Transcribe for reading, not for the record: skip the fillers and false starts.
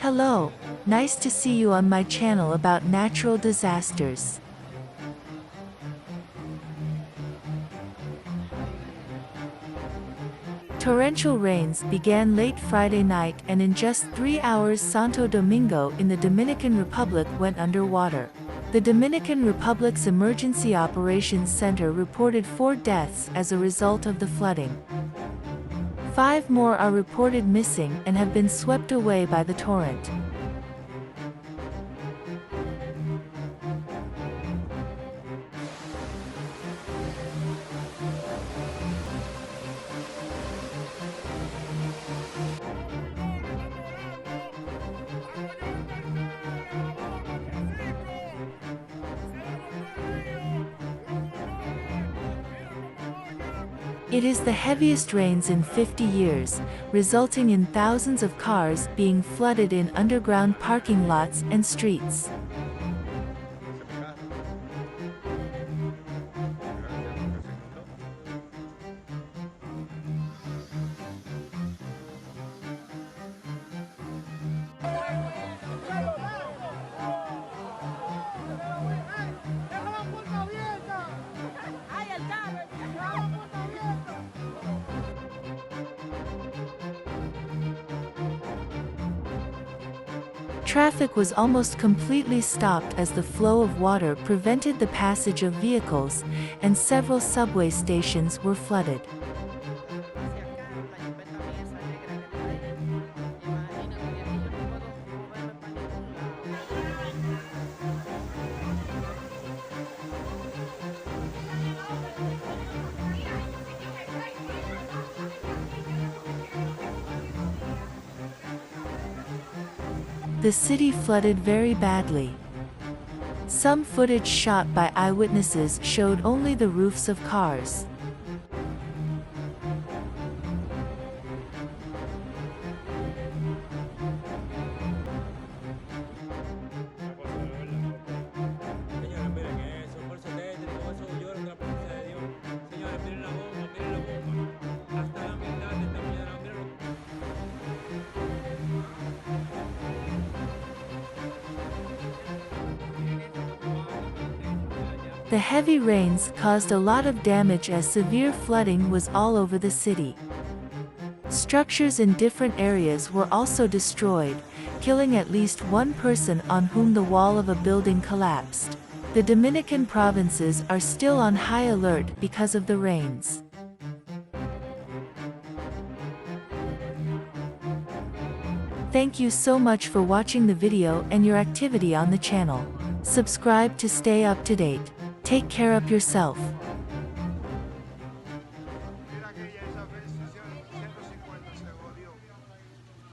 Hello, nice to see you on my channel about natural disasters. Torrential rains began late Friday night, and in just 3 hours Santo Domingo in the Dominican Republic went underwater. The Dominican Republic's Emergency Operations Center reported 4 deaths as a result of the flooding. 5 more are reported missing and have been swept away by the torrent. It is the heaviest rains in 50 years, resulting in thousands of cars being flooded in underground parking lots and streets. Traffic was almost completely stopped as the flow of water prevented the passage of vehicles, and several subway stations were flooded. The city flooded very badly. Some footage shot by eyewitnesses showed only the roofs of cars. The heavy rains caused a lot of damage as severe flooding was all over the city. Structures in different areas were also destroyed, killing at least one person on whom the wall of a building collapsed. The Dominican provinces are still on high alert because of the rains. Thank you so much for watching the video and your activity on the channel. Subscribe to stay up to date. Take care of yourself.